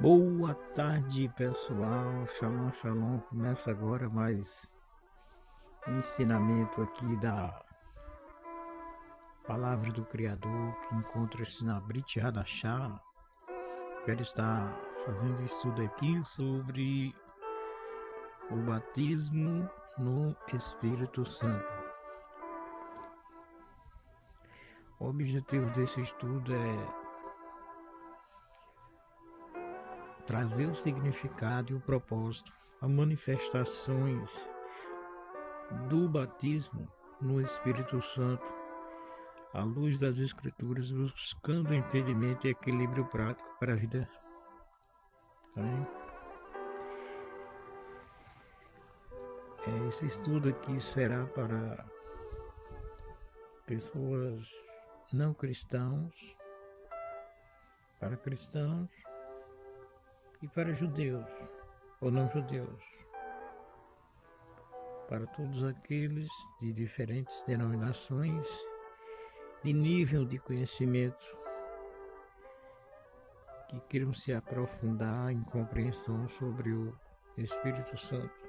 Boa tarde, pessoal. Shalom, shalom. Começa agora mais um ensinamento aqui da Palavra do Criador, que encontra-se na Brit Hadashah. Quero estar fazendo estudo aqui sobre o batismo no Espírito Santo. O objetivo desse estudo é trazer o significado e o propósito, as manifestações do batismo no Espírito Santo, à luz das Escrituras, buscando entendimento e equilíbrio prático para a vida. Amém? Esse estudo aqui será para pessoas não cristãos, para cristãos e para judeus ou não judeus, para todos aqueles de diferentes denominações, de nível de conhecimento, que queiram se aprofundar em compreensão sobre o Espírito Santo.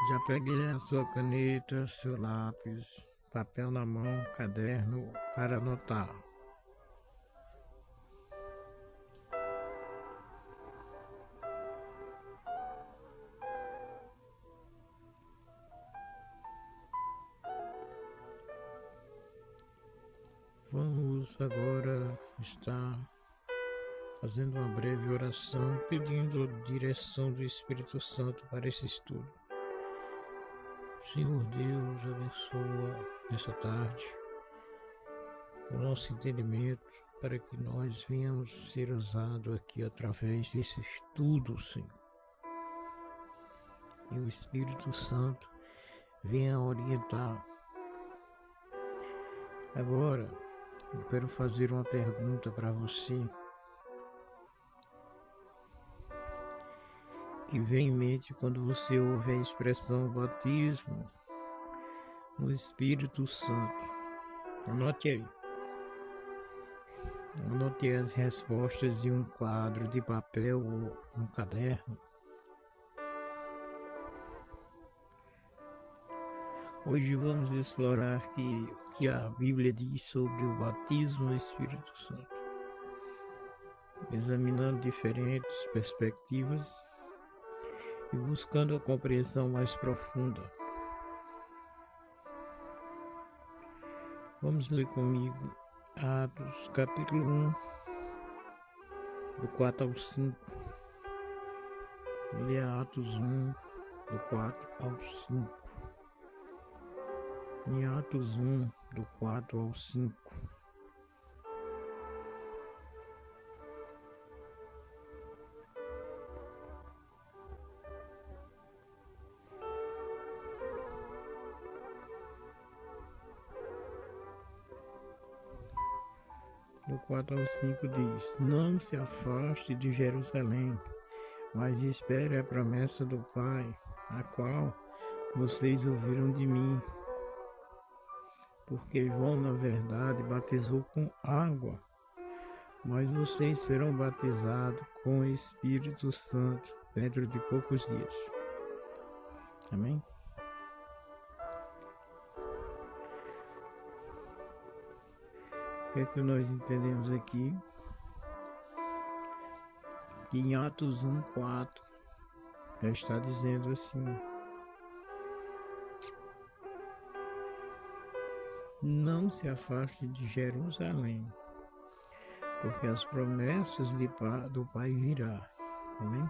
Já peguei a sua caneta, seu lápis, papel na mão, caderno para anotar. Vamos agora estar fazendo uma breve oração, pedindo a direção do Espírito Santo para esse estudo. Senhor Deus, abençoa essa tarde o nosso entendimento para que nós venhamos ser usados aqui através desse estudo, Senhor. E o Espírito Santo venha orientar. Agora, eu quero fazer uma pergunta para você que vem em mente quando você ouve a expressão batismo no Espírito Santo. Anote aí. Anote as respostas em um quadro de papel ou um caderno. Hoje vamos explorar o que a Bíblia diz sobre o batismo no Espírito Santo, examinando diferentes perspectivas e buscando a compreensão mais profunda. Vamos ler comigo Atos capítulo 1, do 4 ao 5. Leia Atos 1, do 4 ao 5. Em Atos 1, do 4 ao 5. Do 4 ao 5 diz: Não se afaste de Jerusalém, mas espere a promessa do Pai, a qual vocês ouviram de mim. Porque João, na verdade, batizou com água, mas vocês serão batizados com o Espírito Santo dentro de poucos dias. Amém? O que é que nós entendemos aqui? Que em Atos 1, 4 já está dizendo assim: Não se afaste de Jerusalém, porque as promessas do Pai virá. Amém?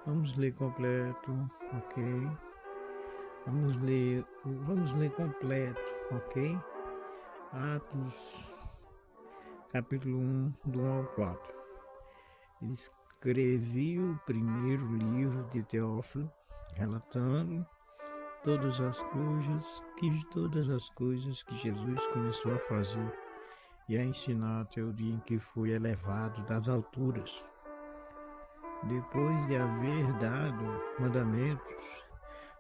Vamos ler completo, ok? Vamos ler completo, ok? Atos capítulo 1, do 1 ao 4. Escrevi o primeiro livro de Teófilo, relatando todas as coisas que Jesus começou a fazer e a ensinar até o dia em que foi elevado das alturas. Depois de haver dado mandamentos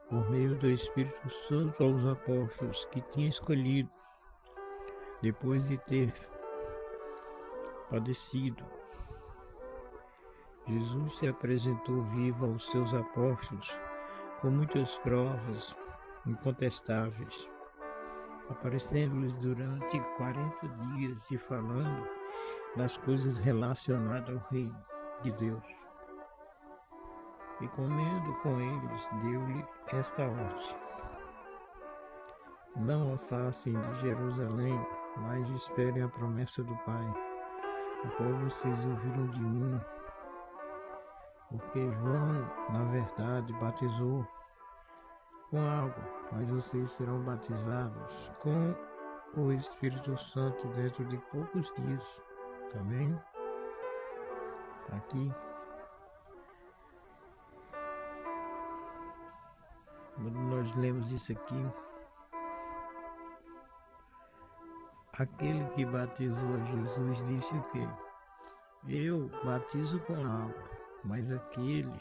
por meio do Espírito Santo aos apóstolos que tinha escolhido, depois de ter padecido, Jesus se apresentou vivo aos seus apóstolos com muitas provas incontestáveis, aparecendo-lhes durante 40 dias e falando das coisas relacionadas ao reino de Deus. E comendo com eles, deu-lhe esta ordem: não afastem de Jerusalém, mas esperem a promessa do Pai, a qual vocês ouviram de mim. Porque João, na verdade, batizou com água, mas vocês serão batizados com o Espírito Santo dentro de poucos dias. Tá bem? Aqui, quando nós lemos isso aqui, aquele que batizou a Jesus disse o quê? Eu batizo com água, mas aquele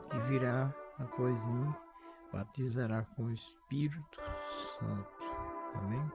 que virá após mim batizará com o Espírito Santo. Amém?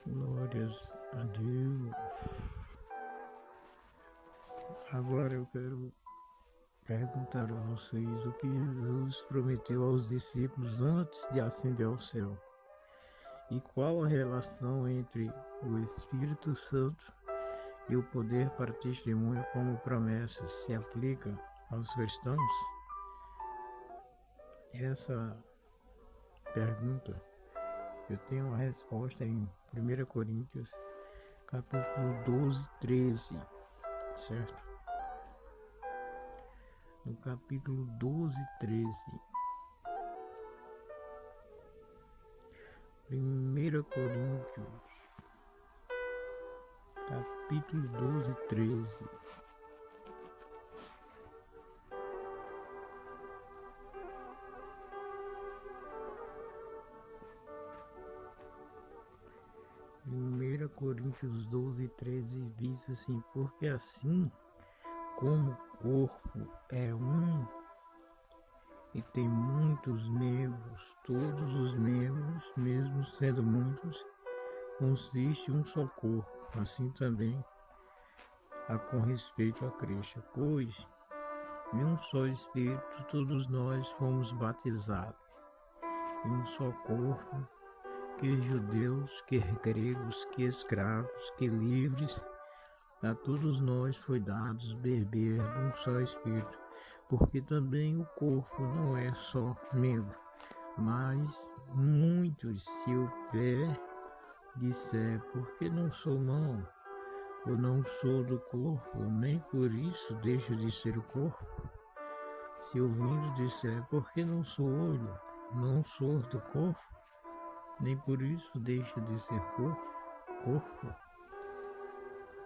Glórias a Deus. Agora eu quero perguntar a vocês o que Jesus prometeu aos discípulos antes de ascender ao céu. E qual a relação entre o Espírito Santo e o poder para testemunho como promessa se aplica aos cristãos? Essa pergunta eu tenho uma resposta em 1 Coríntios, capítulo 12, 13, certo? No capítulo 12, 13. 1 Coríntios, capítulo 12, 13. Coríntios 12, 13 diz assim: porque assim como o corpo é um e tem muitos membros, todos os membros, mesmo sendo muitos, consiste um só corpo. Assim também há com respeito a Cristo, pois em um só Espírito todos nós fomos batizados, em um só corpo, que judeus, que gregos, que escravos, que livres, a todos nós foi dados beber de um só Espírito, porque também o corpo não é só membro, mas muitos. Se o pé disser, porque não sou mão, ou não sou do corpo, nem por isso deixa de ser o corpo. Se ouvindo disser, porque não sou olho, não sou do corpo, nem por isso deixa de ser corpo.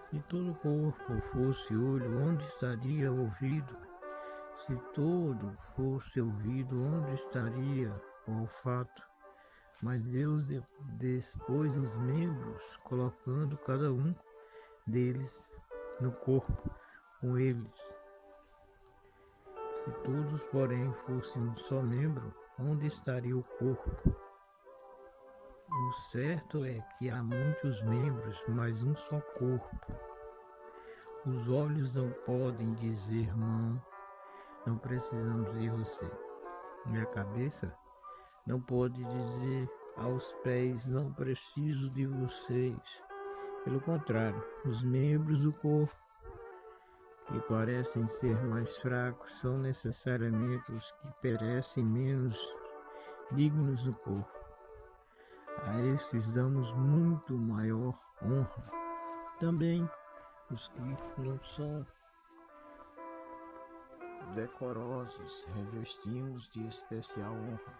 Se todo o corpo fosse olho, onde estaria o ouvido? Se todo fosse ouvido, onde estaria o olfato? Mas Deus dispôs os membros, colocando cada um deles no corpo com eles. Se todos, porém, fossem um só membro, onde estaria o corpo? O certo é que há muitos membros, mas um só corpo. Os olhos não podem dizer, mão, não precisamos de você. E a cabeça não pode dizer aos pés, não preciso de vocês. Pelo contrário, os membros do corpo, que parecem ser mais fracos, são necessariamente os que parecem menos dignos do corpo. A esses damos muito maior honra. Também os que não são decorosos revestimos de especial honra.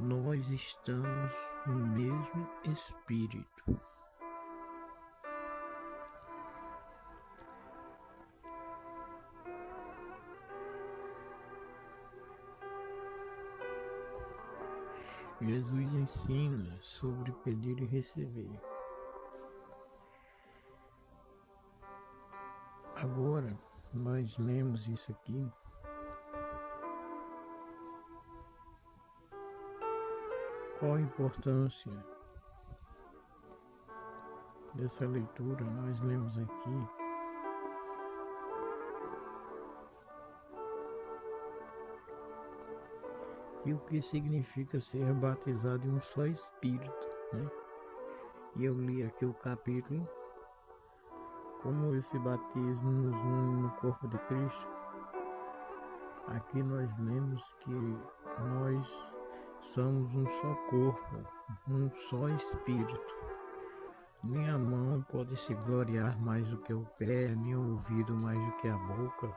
nós estamos no mesmo Espírito. Jesus ensina sobre pedir e receber. Agora, nós lemos isso aqui. Qual a importância dessa leitura? Nós lemos aqui e o que significa ser batizado em um só Espírito, né? E eu li aqui o capítulo, como esse batismo nos une no corpo de Cristo. Aqui nós lemos que nós somos um só corpo, um só Espírito. Nem a mão pode se gloriar mais do que o pé, nem o ouvido mais do que a boca.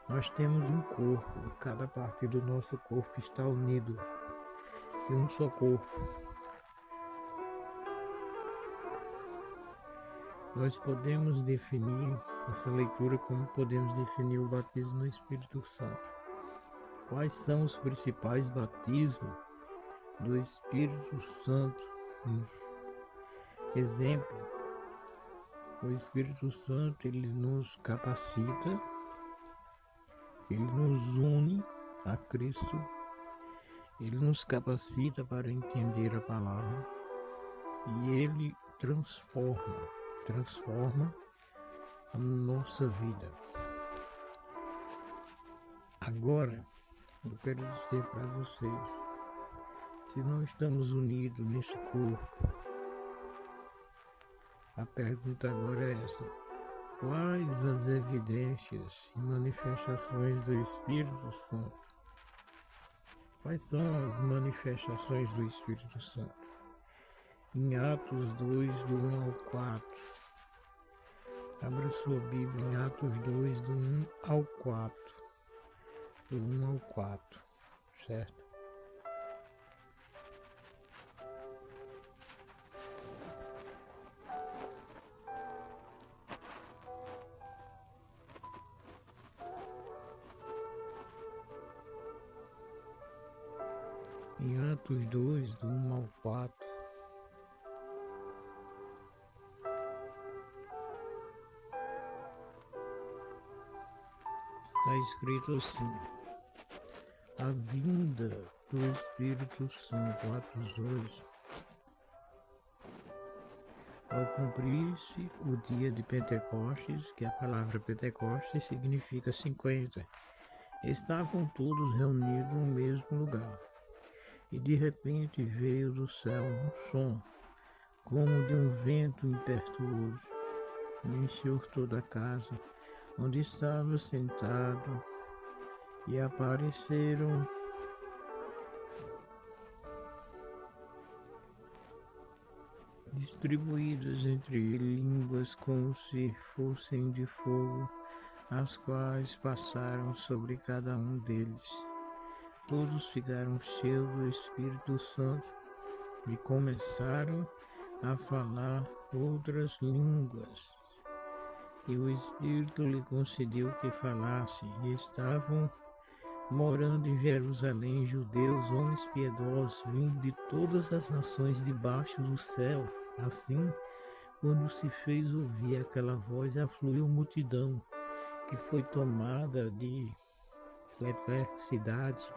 Nós temos um corpo, e cada parte do nosso corpo está unido em um só corpo. Nós podemos definir essa leitura como podemos definir o batismo no Espírito Santo. Quais são os principais batismos do Espírito Santo? Exemplo, o Espírito Santo, ele nos capacita, ele nos une a Cristo, ele nos capacita para entender a palavra e ele transforma a nossa vida. Agora, eu quero dizer para vocês, se nós estamos unidos nesse corpo, a pergunta agora é essa: quais as evidências e manifestações do Espírito Santo? Quais são as manifestações do Espírito Santo? Em Atos 2, do 1 ao 4. Abra sua Bíblia em Atos 2, do 1 ao 4. Do 1 ao 4, certo? Em Atos 2, do 1 ao 4, está escrito assim: a vinda do Espírito Santo, Atos 2, ao cumprir-se o dia de Pentecostes, que a palavra Pentecostes significa 50, estavam todos reunidos no mesmo lugar. E de repente veio do céu um som, como de um vento impetuoso, e encheu toda a casa onde estava sentado, e apareceram distribuídas entre línguas como se fossem de fogo, as quais passaram sobre cada um deles. Todos ficaram cheios do Espírito Santo e começaram a falar outras línguas. E o Espírito lhe concedeu que falasse, e estavam morando em Jerusalém judeus, homens piedosos, vindo de todas as nações debaixo do céu. Assim, quando se fez ouvir aquela voz, afluiu multidão, que foi tomada de perplexidade,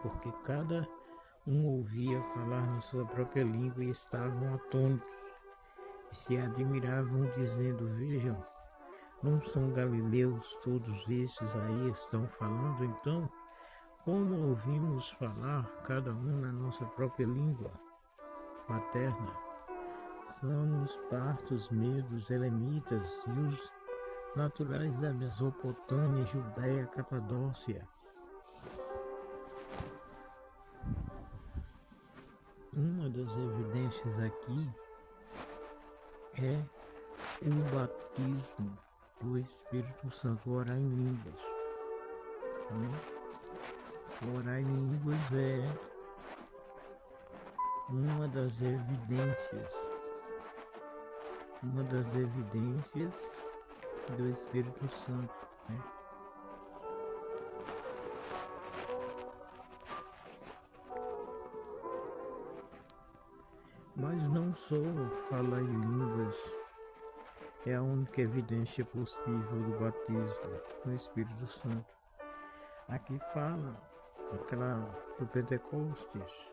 porque cada um ouvia falar na sua própria língua e estavam atônitos, e se admiravam, dizendo: vejam, não são galileus todos estes aí estão falando? Então, como ouvimos falar, cada um na nossa própria língua materna? São os partos, medos, elamitas e os naturais da Mesopotâmia, Judéia, Capadócia. Uma das evidências aqui é o batismo do Espírito Santo, orar em línguas. Orar em línguas é uma das evidências do Espírito Santo, né? Mas não só falar em línguas é a única evidência possível do batismo no Espírito Santo. Aqui fala aquela do Pentecostes,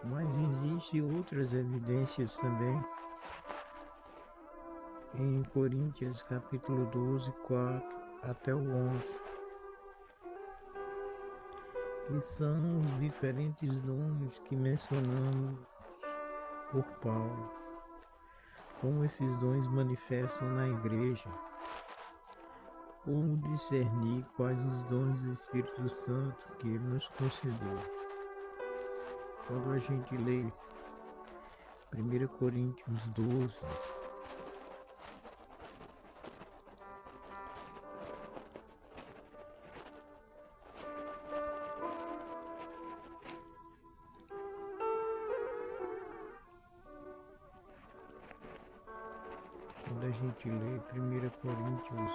mas existem outras evidências também. Em Coríntios capítulo 12, 4 até o 11, que são os diferentes dons que mencionamos por Paulo, como esses dons manifestam na igreja, como discernir quais os dons do Espírito Santo que ele nos concedeu. Quando a gente lê 1 Coríntios 12, quando a gente lê 1 Coríntios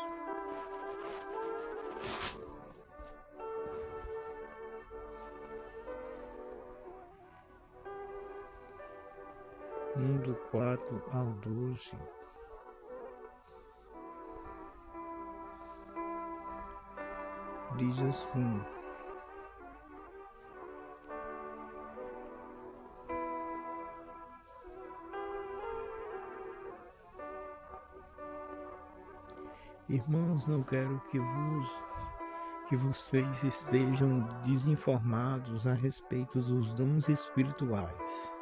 1 do 4 ao 12, diz assim: Irmãos, não quero que vocês estejam desinformados a respeito dos dons espirituais.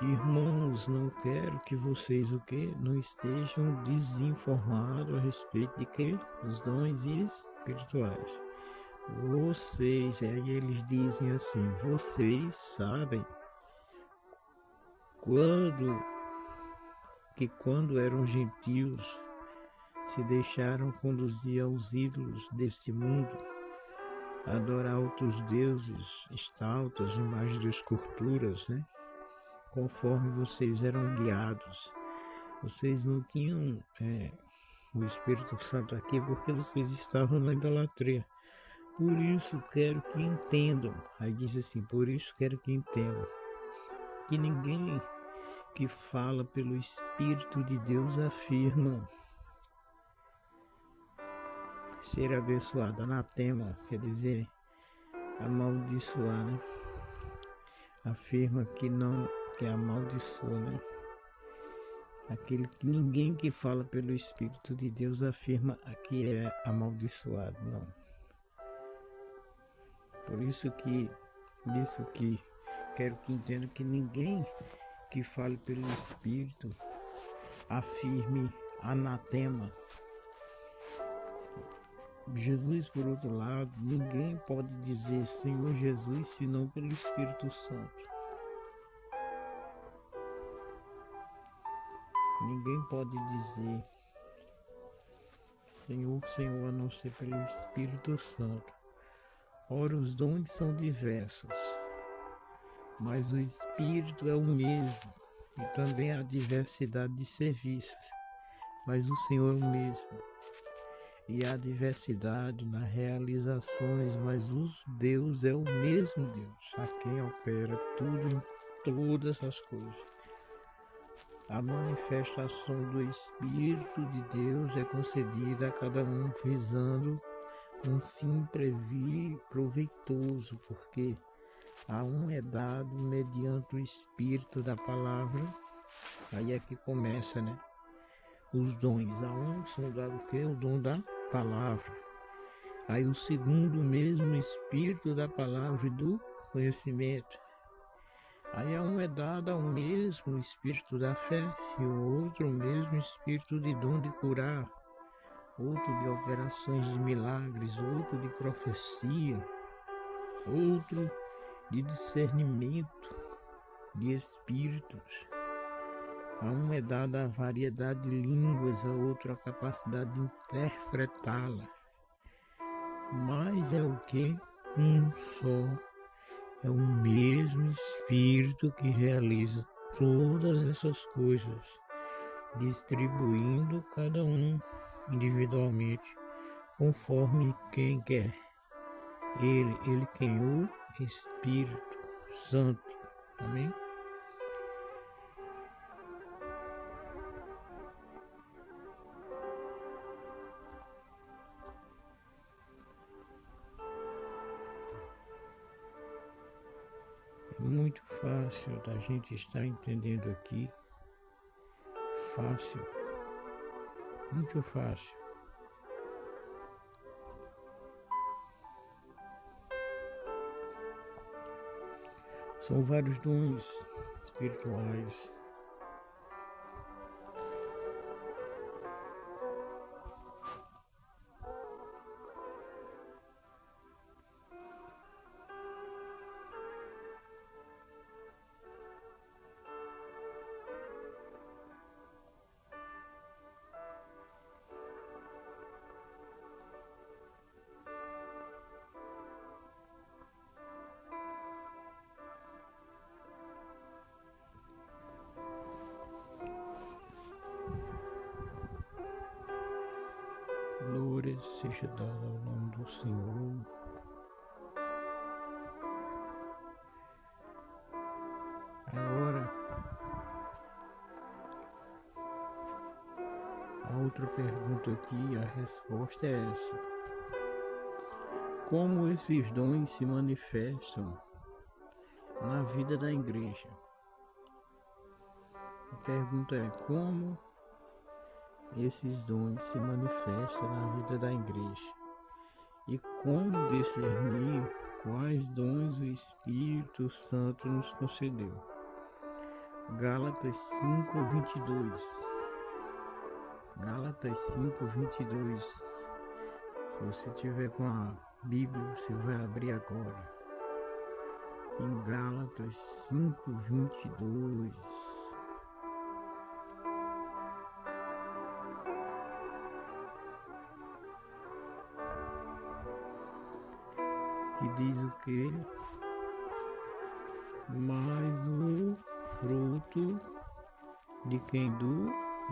Irmãos, não quero que vocês não estejam desinformados a respeito de quê? Os dons espirituais. Vocês, aí eles dizem assim, vocês sabem quando eram gentios, se deixaram conduzir aos ídolos deste mundo, adorar outros deuses, estátuas, imagens de esculturas, né? Conforme vocês eram guiados. Vocês não tinham o Espírito Santo aqui porque vocês estavam na idolatria. Por isso quero que entendam. Aí diz assim, por isso quero que entendam que ninguém que fala pelo Espírito de Deus afirma ser abençoado. Anatema, quer dizer, amaldiçoar, né? Afirma que não, que amaldiçoa, né? Aquele que ninguém que fala pelo Espírito de Deus afirma que é amaldiçoado, não. Por isso que quero que entendam que ninguém que fale pelo Espírito afirme anatema. Jesus, por outro lado, ninguém pode dizer Senhor Jesus senão pelo Espírito Santo. Ninguém pode dizer Senhor, Senhor, a não ser pelo Espírito Santo. Ora, os dons são diversos, mas o Espírito é o mesmo, e também há diversidade de serviços, mas o Senhor é o mesmo. E há diversidade nas realizações, mas o Deus é o mesmo Deus, a quem opera tudo em todas as coisas. A manifestação do Espírito de Deus é concedida a cada um visando um fim proveitoso, porque a um é dado mediante o Espírito da palavra. Aí é que começa, né? Os dons. A um são dados o quê? O dom da palavra. Aí o segundo mesmo, o Espírito da palavra e do conhecimento. Aí a um é dado ao mesmo Espírito da fé e o outro o mesmo Espírito de dom de curar, outro de operações de milagres, outro de profecia, outro de discernimento de espíritos. A um é dada a variedade de línguas, a outro a capacidade de interpretá-la. mas é o que? Um só. É o mesmo Espírito que realiza todas essas coisas, distribuindo cada um individualmente, conforme quem quer. Ele quem? O Espírito Santo. Amém? É muito fácil da gente estar entendendo aqui. Fácil. Muito fácil. São vários dons espirituais. Glória seja dada ao nome do Senhor. Agora, a outra pergunta aqui, a resposta é essa. Como esses dons se manifestam na vida da igreja? A pergunta é como esses dons se manifestam na vida da igreja e como discernir quais dons o Espírito Santo nos concedeu. Gálatas 5:22. Gálatas 5:22. Se você tiver com a Bíblia, você vai abrir agora. Em Gálatas 5:22. Que diz o quê? Mas o fruto de quem? Do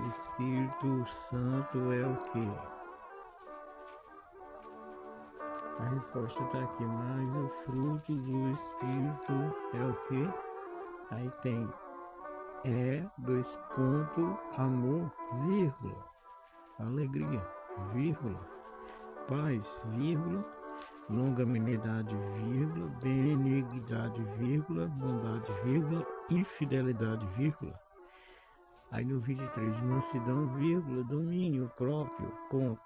Espírito Santo é o quê? A resposta está aqui. Mas o fruto do Espírito é o quê? Aí tem amor, vírgula, alegria, vírgula, paz, vírgula, longanimidade, vírgula, benignidade, vírgula, bondade, vírgula, e fidelidade, vírgula. Aí no 23, mansidão, vírgula, domínio próprio, ponto.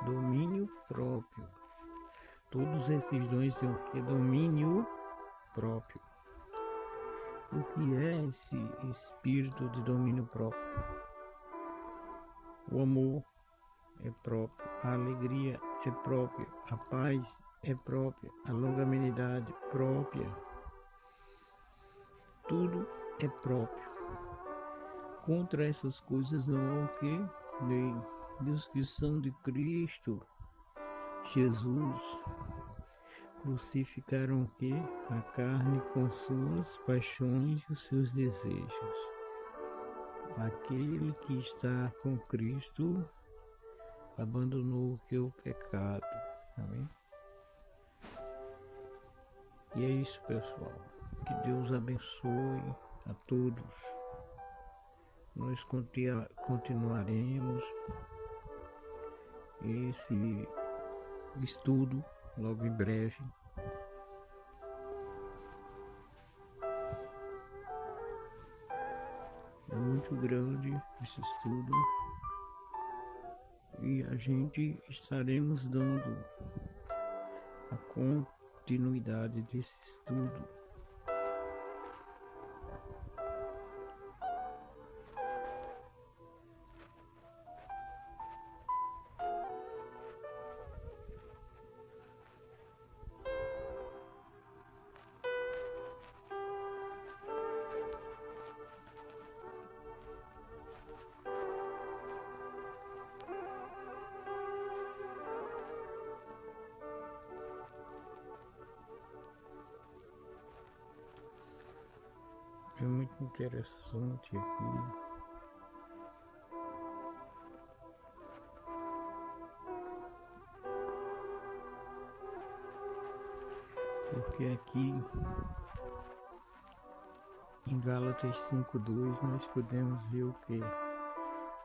Domínio próprio. Todos esses dons têm o que? Domínio próprio. O que é esse espírito de domínio próprio? O amor é próprio, a alegria é própria, a paz é própria, a longanimidade própria. Tudo é próprio. Contra essas coisas não há o que? Lei. Os que são de Cristo Jesus crucificaram o que? A carne com suas paixões e os seus desejos. Aquele que está com Cristo abandonou o que? O pecado. Amém? E é isso, pessoal. Que Deus abençoe a todos. Nós continuaremos esse estudo logo em breve. É muito grande esse estudo e a gente estaremos dando a continuidade desse estudo. passagem muito interessante aqui. Porque aqui em Gálatas 5:2 nós podemos ver o que?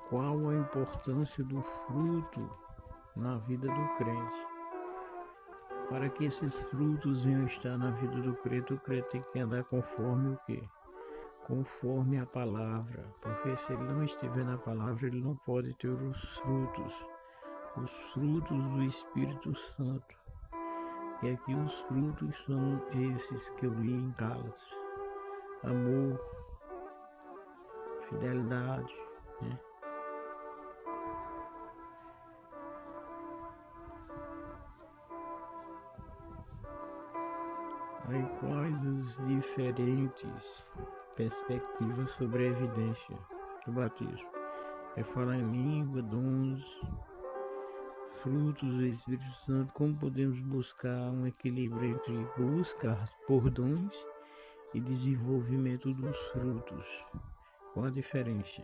Qual a importância do fruto na vida do crente. Para que esses frutos venham estar na vida do crente, o crente tem que andar conforme o quê? Conforme a palavra. Porque se ele não estiver na palavra, ele não pode ter os frutos do Espírito Santo. E aqui os frutos são esses que eu li em Gálatas: amor, fidelidade, né? Aí quais os diferentes perspectivas sobre a evidência do batismo? É falar em língua, dons, frutos do Espírito Santo. Como podemos buscar um equilíbrio entre busca por dons e desenvolvimento dos frutos? Qual a diferença?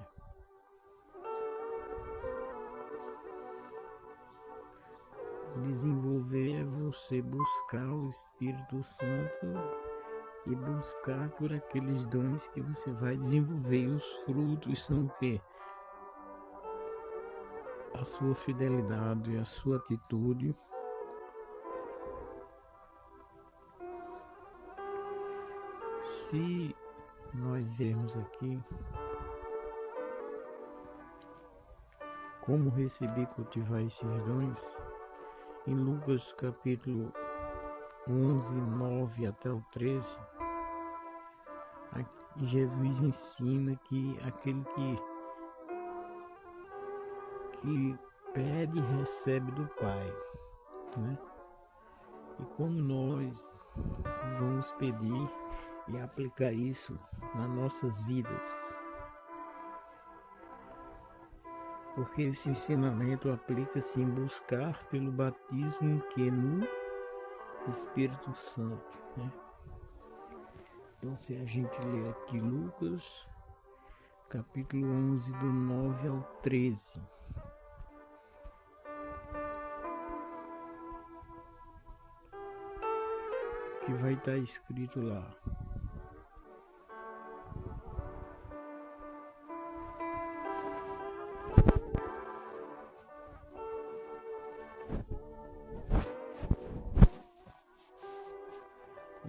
Desenvolver é você buscar o Espírito Santo e buscar por aqueles dons que você vai desenvolver. E os frutos são o quê? A sua fidelidade, a sua atitude. Se nós vermos aqui como receber e cultivar esses dons, em Lucas capítulo 11, 9 até o 13, Jesus ensina que aquele que pede recebe do Pai, né? E como nós vamos pedir e aplicar isso nas nossas vidas? Porque esse ensinamento aplica-se em buscar pelo batismo que é no Espírito Santo, né? Então, se a gente ler aqui Lucas, capítulo 11, do 9 ao 13, que vai estar escrito lá: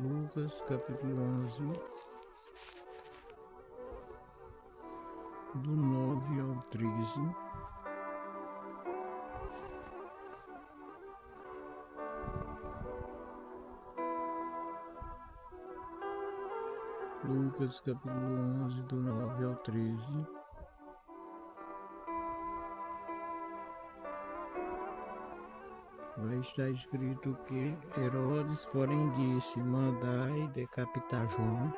Lucas capítulo 11, do 9 ao 13. Lucas capítulo 11, do 9 ao 13. Vai estar escrito que Herodes, porém, disse: mandai decapitar João.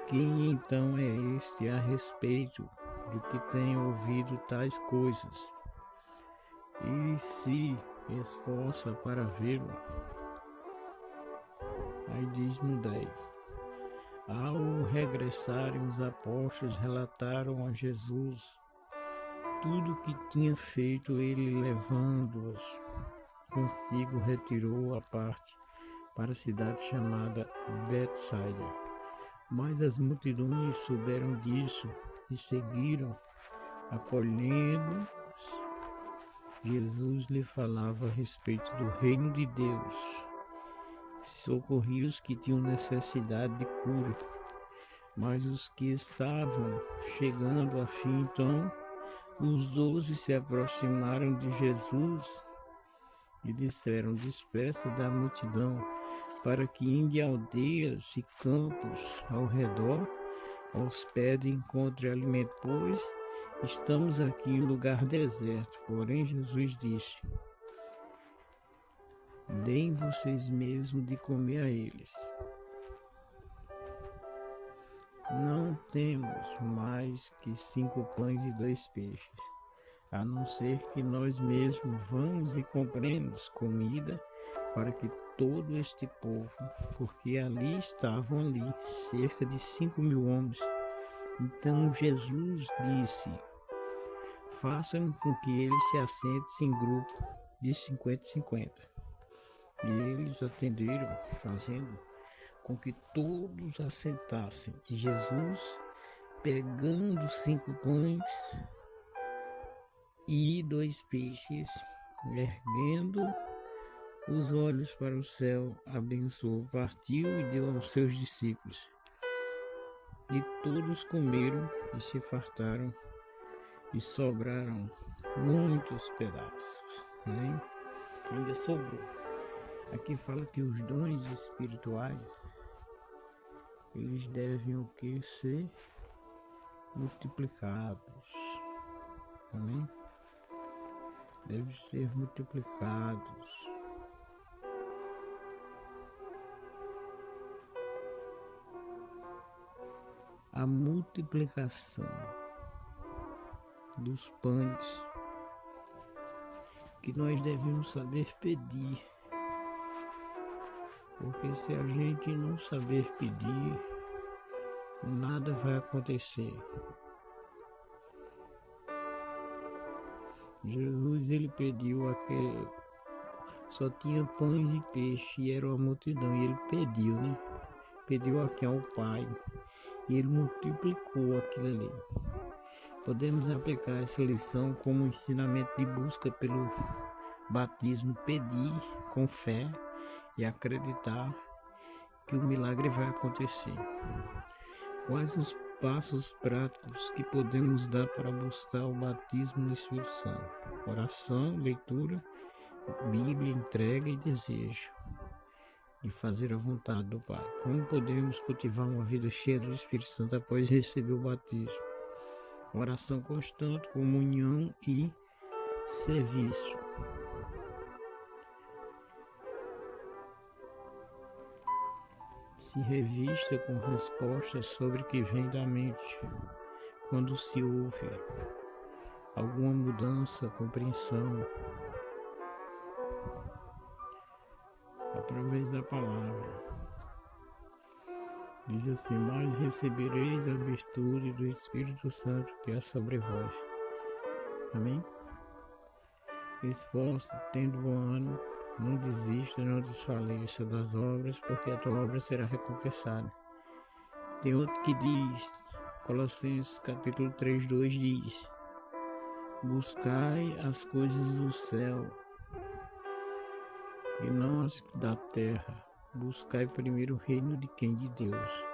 Quem então é este a respeito do que tem ouvido tais coisas? E se esforça para vê-lo. Aí diz no 10: ao regressarem os apóstolos, relataram a Jesus tudo o que tinha feito. Ele, levando-os consigo, retirou a parte para a cidade chamada Betsaida. Mas as multidões souberam disso e seguiram, acolhendo. Jesus lhe falava a respeito do reino de Deus, socorria os que tinham necessidade de cura. Mas os que estavam chegando a fim, então, os 12 se aproximaram de Jesus e disseram: despeça da multidão, para que indo a aldeias e campos ao redor, hospede e encontre alimento, pois estamos aqui em lugar deserto. Porém Jesus disse: deem vocês mesmos de comer a eles. Não temos mais que 5 pães e 2 peixes, a não ser que nós mesmos vamos e compremos comida para que todo este povo, porque ali estavam cerca de 5.000 homens. Então Jesus disse: façam com que eles se assentem em grupo de 50 em 50. E eles atenderam, fazendo com que todos assentassem. E Jesus, pegando 5 pães e 2 peixes, erguendo os olhos para o céu, abençoou, partiu e deu aos seus discípulos. E todos comeram e se fartaram, e sobraram muitos pedaços, né? Ainda sobrou. Aqui fala que os dons espirituais, eles devem o que? Ser multiplicados, amém? Devem ser multiplicados. A multiplicação dos pães que nós devemos saber pedir, porque se a gente não saber pedir, nada vai acontecer. Jesus, ele pediu aquele, só tinha pães e peixe e era uma multidão, e ele pediu, né? Pediu aqui ao Pai e ele multiplicou aquilo ali. Podemos aplicar essa lição como ensinamento de busca pelo batismo, pedir com fé e acreditar que o milagre vai acontecer. Quais os passos práticos que podemos dar para buscar o batismo no Espírito Santo? Oração, leitura, Bíblia, entrega e desejo de fazer a vontade do Pai. Como podemos cultivar uma vida cheia do Espírito Santo após receber o batismo? Oração constante, comunhão e serviço. Se revista com respostas sobre o que vem da mente quando se ouve alguma mudança, compreensão através da palavra. Diz assim: mas recebereis a virtude do Espírito Santo que é sobre vós. Amém? Esforço, tendo bom ânimo, não desista, não desfaleça das obras, porque a tua obra será recompensada. Tem outro que diz, Colossenses capítulo 3:2 diz: buscai as coisas do céu e não as da terra. Buscai primeiro o reino de quem? De Deus.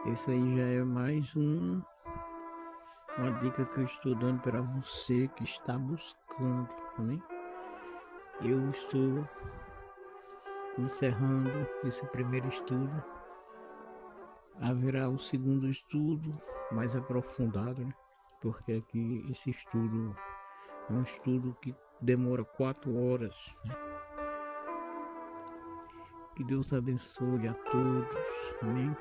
Esse aí já é mais uma dica que eu estou dando para você que está buscando, né? Eu estou encerrando esse primeiro estudo. Haverá um segundo estudo mais aprofundado, né? Porque aqui esse estudo é um estudo que demora 4 horas, né? Que Deus abençoe a todos, amém?